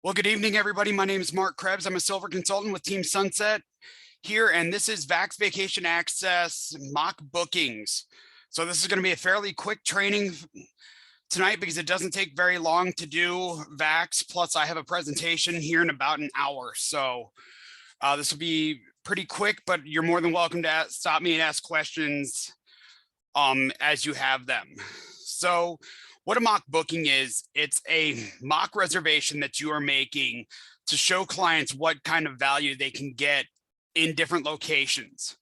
Well, good evening, everybody. My name is Mark Krebs. I'm a silver consultant with Team Sunset here, and this is Vax Vacation Access mock bookings. So this is going to be a fairly quick training tonight because it doesn't take very long to do Vax. Plus, I have a presentation here in about an hour. So this will be pretty quick, but you're more than welcome to stop me and ask questions as you have them. So what a mock booking is, it's a mock reservation that you are making to show clients what kind of value they can get in different locations.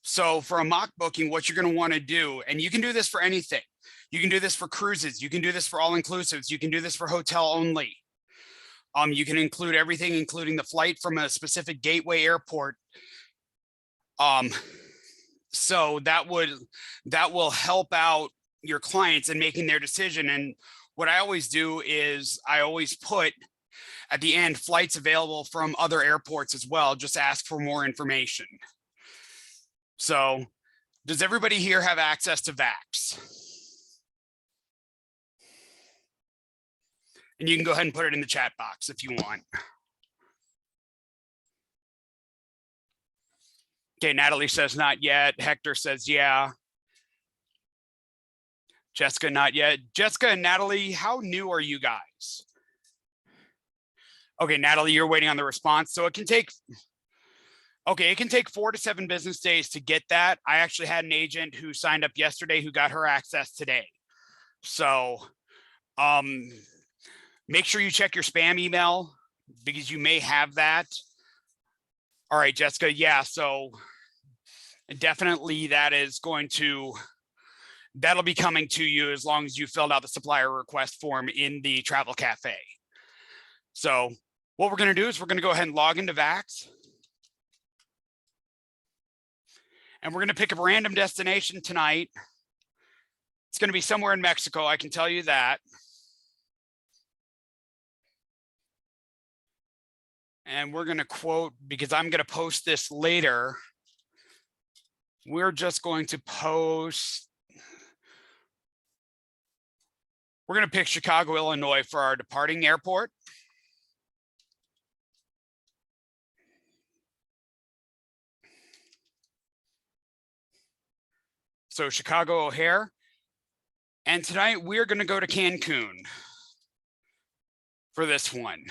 So for a mock booking, what you're going to want to do, and you can do this for anything. You can do this for cruises. You can do this for all-inclusives. You can do this for hotel only. You can include everything, including the flight from a specific gateway airport. So that will help out your clients in making their decision. And what I always do is I always put at the end flights available from other airports as well. Just ask for more information. So does everybody here have access to Vax? And you can go ahead and put it in the chat box if you want. Okay, Natalie says not yet. Hector says yeah. Jessica, not yet. Jessica and Natalie, how new are you guys? Okay, Natalie, you're waiting on the response. So it can take 4 to 7 business days to get that. I actually had an agent who signed up yesterday who got her access today. So make sure you check your spam email because you may have that. All right, Jessica, yeah, so definitely that'll be coming to you as long as you filled out the supplier request form in the Travel Cafe. So what we're going to do is we're going to go ahead and log into Vax. And we're going to pick a random destination tonight. It's going to be somewhere in Mexico, I can tell you that. And we're going to quote, because I'm going to post this later. We're just going to post. We're going to pick Chicago, Illinois for our departing airport. So Chicago O'Hare. And tonight we're going to go to Cancun for this one.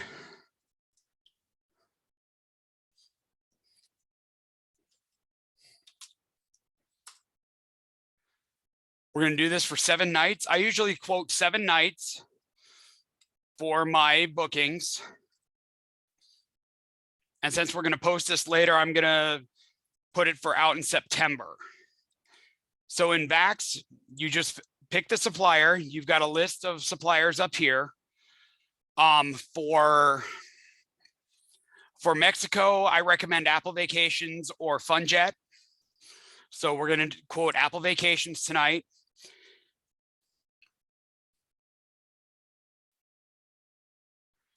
We're going to do this for 7 nights. I usually quote 7 nights for my bookings. And since we're going to post this later, I'm going to put it for out in September. So in Vax, you just pick the supplier. You've got a list of suppliers up here. For Mexico, I recommend Apple Vacations or FunJet. So we're going to quote Apple Vacations tonight.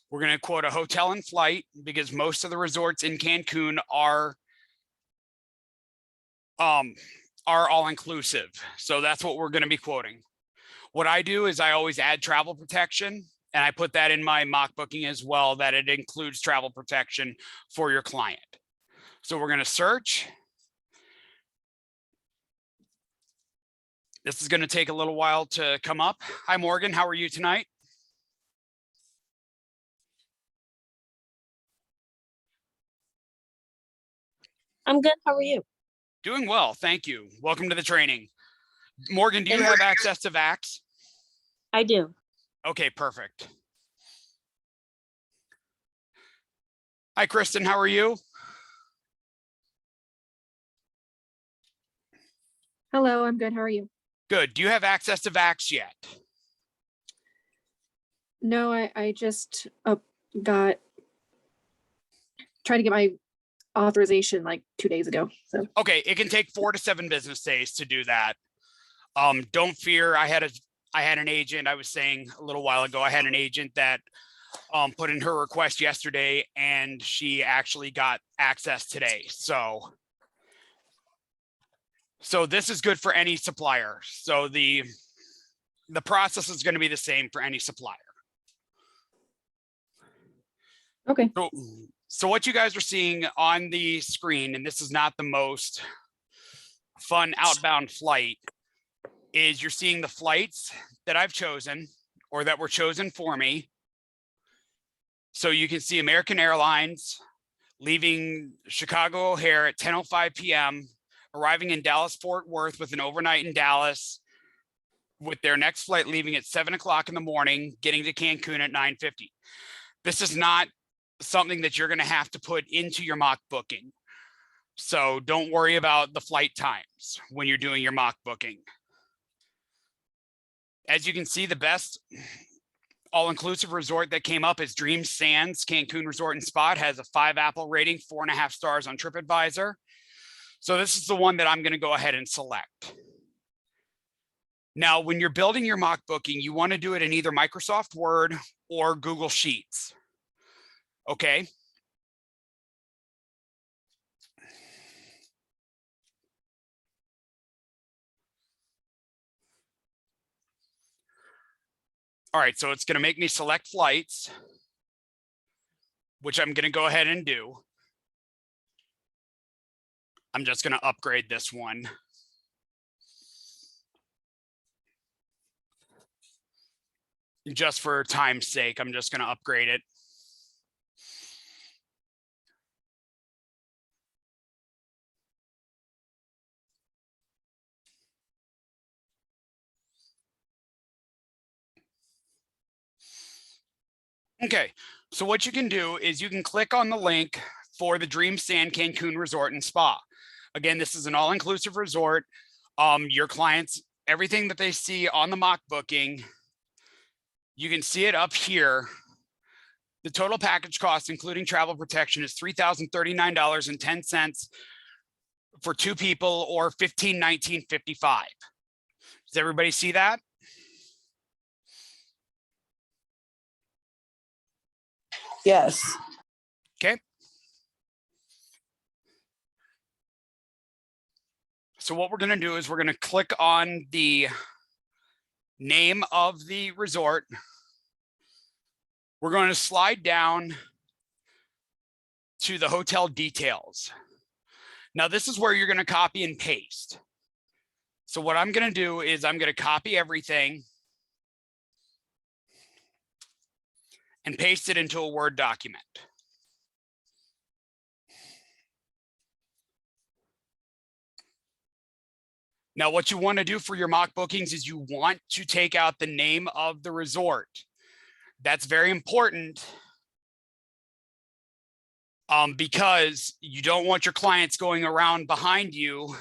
We're going to quote a hotel and flight because most of the resorts in Cancun are all-inclusive. So that's what we're going to be quoting. What I do is I always add travel protection, and I put that in my mock booking as well, that it includes travel protection for your client. So we're going to search. This is going to take a little while to come up. Hi, Morgan. How are you tonight? I'm good. How are you? Doing well. Thank you. Welcome to the training. Morgan, do you have access to Vax? I do. Okay, perfect. Hi, Kristen. How are you? Hello, I'm good. How are you? Good. Do you have access to Vax yet? No, I just tried to get my authorization like 2 days ago. So okay, it can take 4 to 7 business days to do that. Don't fear. I had an agent, I was saying a little while ago, I had an agent that put in her request yesterday and she actually got access today. So this is good for any supplier. So the process is going to be the same for any supplier. Okay. So what you guys are seeing on the screen, and this is not the most fun outbound flight, is you're seeing the flights that I've chosen or that were chosen for me. So you can see American Airlines leaving Chicago O'Hare at 10:05 p.m., arriving in Dallas Fort Worth with an overnight in Dallas, with their next flight leaving at 7 o'clock in the morning, getting to Cancun at 9:50. This is not something that you're going to have to put into your mock booking. So don't worry about the flight times when you're doing your mock booking. As you can see, the best all-inclusive resort that came up is Dream Sands Cancun Resort and Spa. It has a 5 Apple rating, 4.5 stars on TripAdvisor. So this is the one that I'm going to go ahead and select. Now, when you're building your mock booking, you want to do it in either Microsoft Word or Google Sheets. Okay. All right, so it's going to make me select flights, which I'm going to go ahead and do. I'm just going to upgrade this one. Just for time's sake, I'm just going to upgrade it. Okay, so what you can do is you can click on the link for the Dream Sand Cancun Resort and Spa. Again, this is an all-inclusive resort. Your clients, everything that they see on the mock booking, you can see it up here. The total package cost, including travel protection, is $3,039.10 for 2 people, or $1,519.55. Does everybody see that? Yes. Okay. So what we're going to do is we're going to click on the name of the resort. We're going to slide down to the hotel details. Now, this is where you're going to copy and paste. So what I'm going to do is I'm going to copy everything and paste it into a Word document. Now, what you want to do for your mock bookings is you want to take out the name of the resort. That's very important because you don't want your clients going around behind you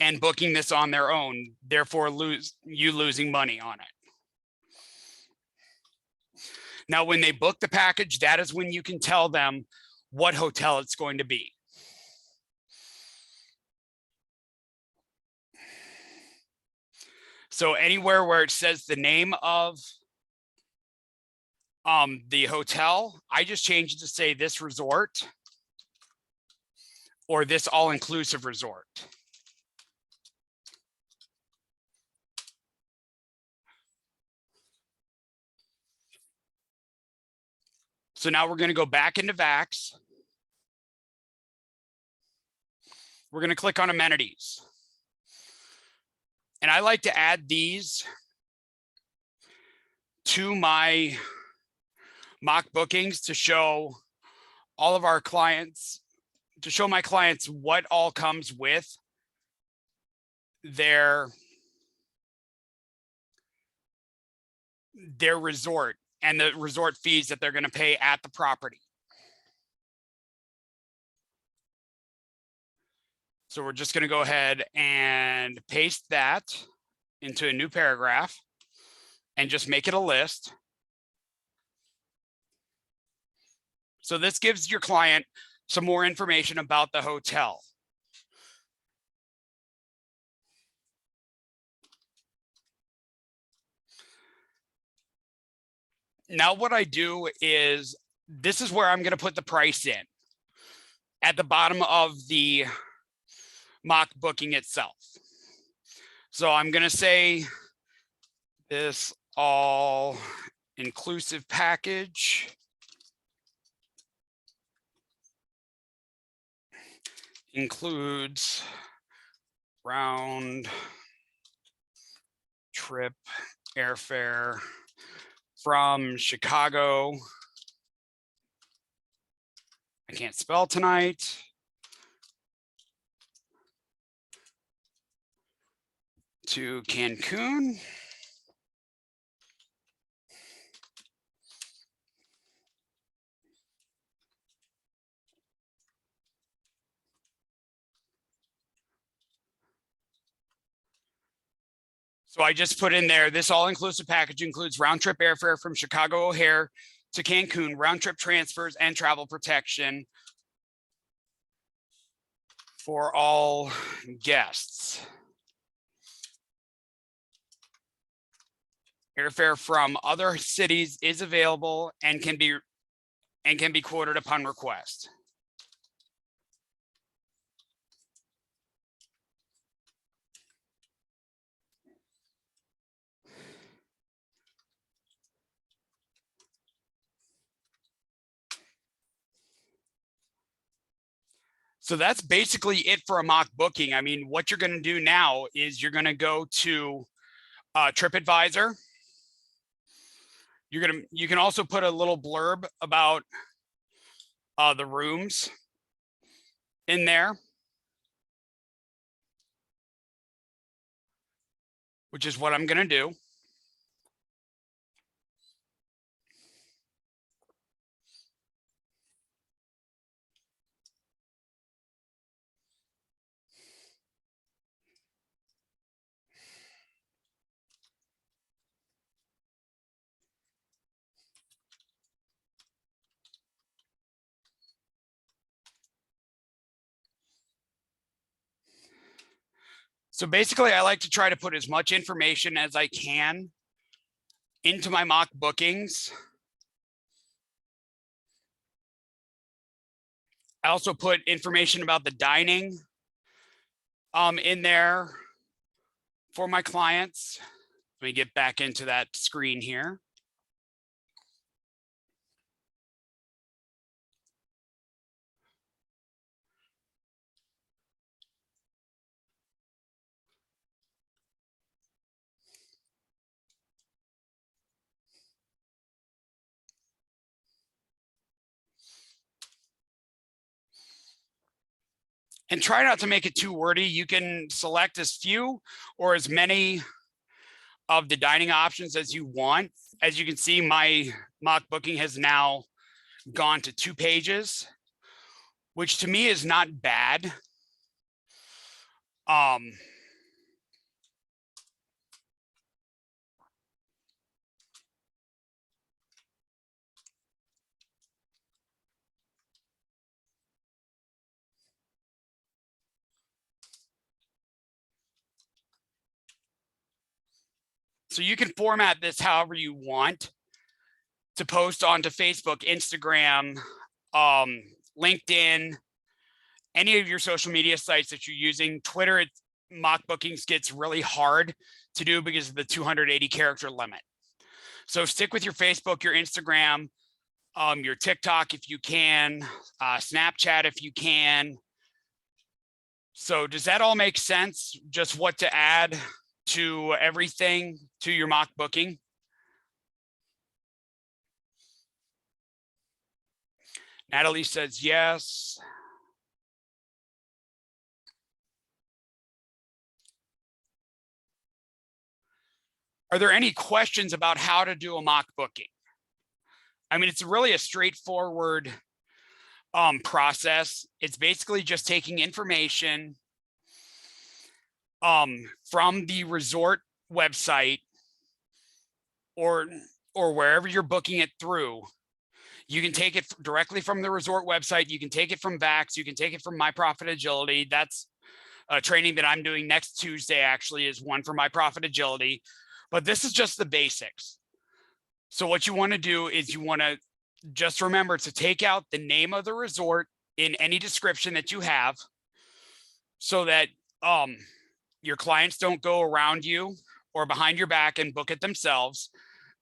and booking this on their own, therefore losing money on it. Now, when they book the package, that is when you can tell them what hotel it's going to be. So anywhere where it says the name of the hotel, I just changed it to say this resort or this all-inclusive resort. So now we're going to go back into Vax. We're going to click on amenities. And I like to add these to my mock bookings to show all of our clients, to show my clients what all comes with their resort and the resort fees that they're going to pay at the property. So we're just going to go ahead and paste that into a new paragraph and just make it a list. So this gives your client some more information about the hotel. Now what I do is, this is where I'm going to put the price in at the bottom of the mock booking itself. So I'm going to say This all inclusive package includes round trip airfare from Chicago. I can't spell tonight. To Cancun. So I just put in there, this all-inclusive package includes round-trip airfare from Chicago O'Hare to Cancun, round-trip transfers and travel protection for all guests. Airfare from other cities is available and can be quoted upon request. So that's basically it for a mock booking. I mean, what you're going to do now is you're going to go to TripAdvisor. You can also put a little blurb about the rooms in there, which is what I'm going to do. So basically, I like to try to put as much information as I can into my mock bookings. I also put information about the dining in there for my clients. Let me get back into that screen here. And try not to make it too wordy. You can select as few or as many of the dining options as you want. As you can see, my mock booking has now gone to 2 pages, which to me is not bad. So you can format this however you want to post onto Facebook, Instagram, LinkedIn, any of your social media sites that you're using. Twitter, mock bookings gets really hard to do because of the 280 character limit. So stick with your Facebook, your Instagram, your TikTok if you can, Snapchat if you can. So does that all make sense? Just what to add to everything to your mock booking? Natalie says yes. Are there any questions about how to do a mock booking? I mean, it's really a straightforward process. It's basically just taking information from the resort website or wherever you're booking it through. You can take it directly from the resort website. You can take it from Vax. You can take it from My Profit Agility. That's a training that I'm doing next Tuesday, actually, is one for My Profit Agility. But this is just the basics. So what you want to do is you want to just remember to take out the name of the resort in any description that you have so that your clients don't go around you or behind your back and book it themselves,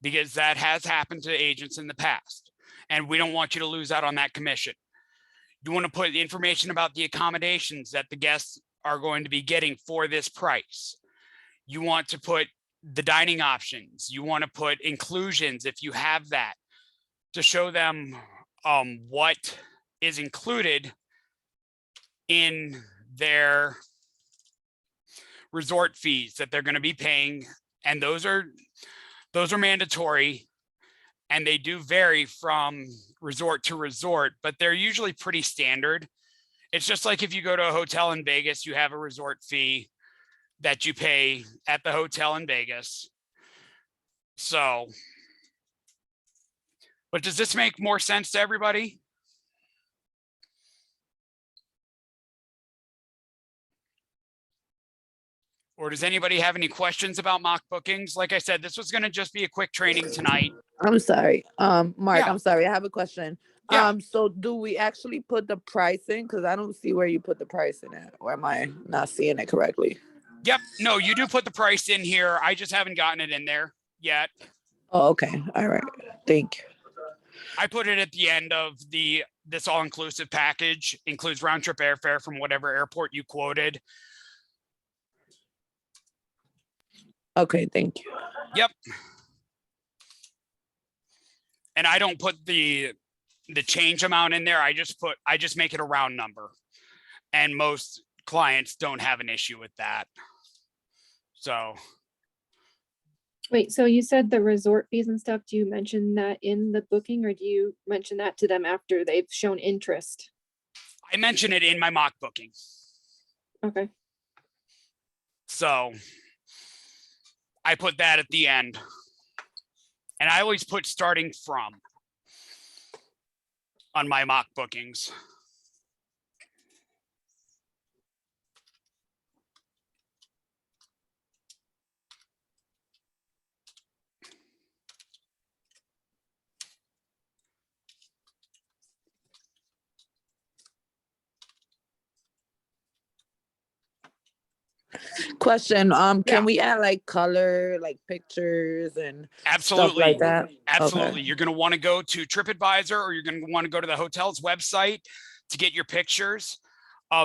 because that has happened to agents in the past. And we don't want you to lose out on that commission. You want to put the information about the accommodations that the guests are going to be getting for this price. You want to put the dining options. You want to put inclusions if you have that, to show them what is included in their resort fees that they're going to be paying. And those are mandatory, and they do vary from resort to resort, but they're usually pretty standard. It's just like if you go to a hotel in Vegas, you have a resort fee that you pay at the hotel in Vegas. So, but does this make more sense to everybody? Or does anybody have any questions about mock bookings? Like I said, this was going to just be a quick training tonight. I'm sorry. Mark, Yeah. I'm sorry. I have a question. Yeah. So do we actually put the price in? Because I don't see where you put the price in it. Or am I not seeing it correctly? Yep. No, you do put the price in here. I just haven't gotten it in there yet. Oh, okay. All right. Thank you. I put it at the end of this all-inclusive package, includes round trip airfare from whatever airport you quoted. Okay. Thank you. Yep. And I don't put the change amount in there. I just make it a round number. And most clients don't have an issue with that. So. Wait, so you said the resort fees and stuff, do you mention that in the booking, or do you mention that to them after they've shown interest? I mention it in my mock booking. Okay. So I put that at the end. And I always put starting from on my mock bookings. Question. Yeah. Can we add like color, like pictures and Absolutely. stuff like that? Absolutely. Okay. You're going to want to go to TripAdvisor, or you're going to want to go to the hotel's website to get your pictures.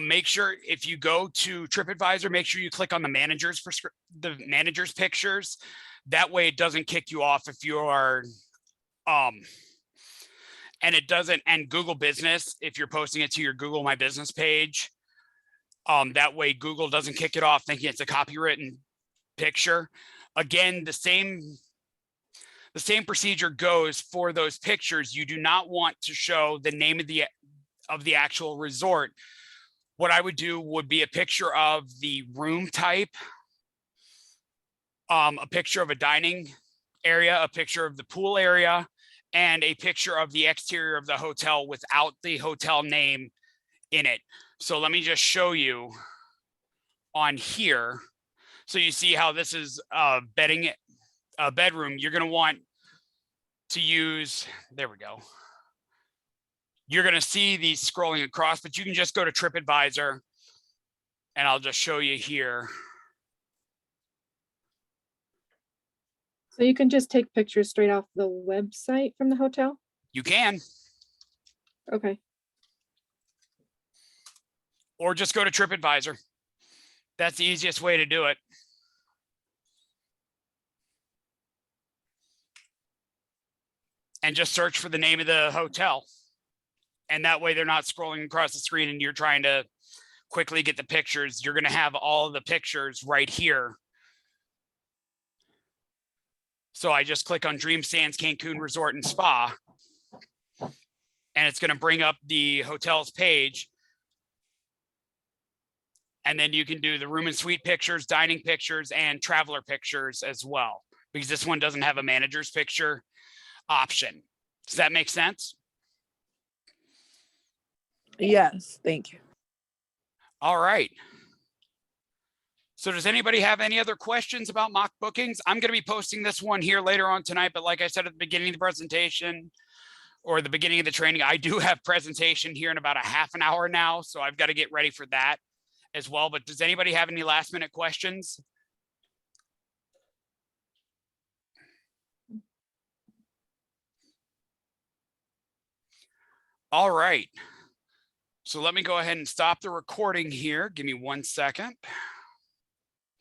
Make sure if you go to TripAdvisor, make sure you click on the manager's pictures. That way it doesn't kick you off if you are, and it doesn't, and Google Business, if you're posting it to your Google My Business page, that way Google doesn't kick it off thinking it's a copywritten picture. Again, the same procedure goes for those pictures. You do not want to show the name of the actual resort. What I would do would be a picture of the room type, a picture of a dining area, a picture of the pool area, and a picture of the exterior of the hotel without the hotel name in it. So let me just show you on here. So you see how this is a bedroom. You're going to want to use, there we go. You're going to see these scrolling across, but you can just go to TripAdvisor and I'll just show you here. So you can just take pictures straight off the website from the hotel? You can, Okay. or just go to TripAdvisor. That's the easiest way to do it. And just search for the name of the hotel. And that way they're not scrolling across the screen and you're trying to quickly get the pictures. You're going to have all of the pictures right here. So I just click on Dream Sands Cancun Resort and Spa. And it's going to bring up the hotel's page. And then you can do the room and suite pictures, dining pictures, and traveler pictures as well, because this one doesn't have a manager's picture option. Does that make sense? Yes. Thank you. All right. So does anybody have any other questions about mock bookings? I'm going to be posting this one here later on tonight, but like I said at the beginning of the presentation or the beginning of the training, I do have presentation here in about a half an hour now, so I've got to get ready for that as well. But does anybody have any last minute questions? All right. So let me go ahead and stop the recording here. Give me 1 second.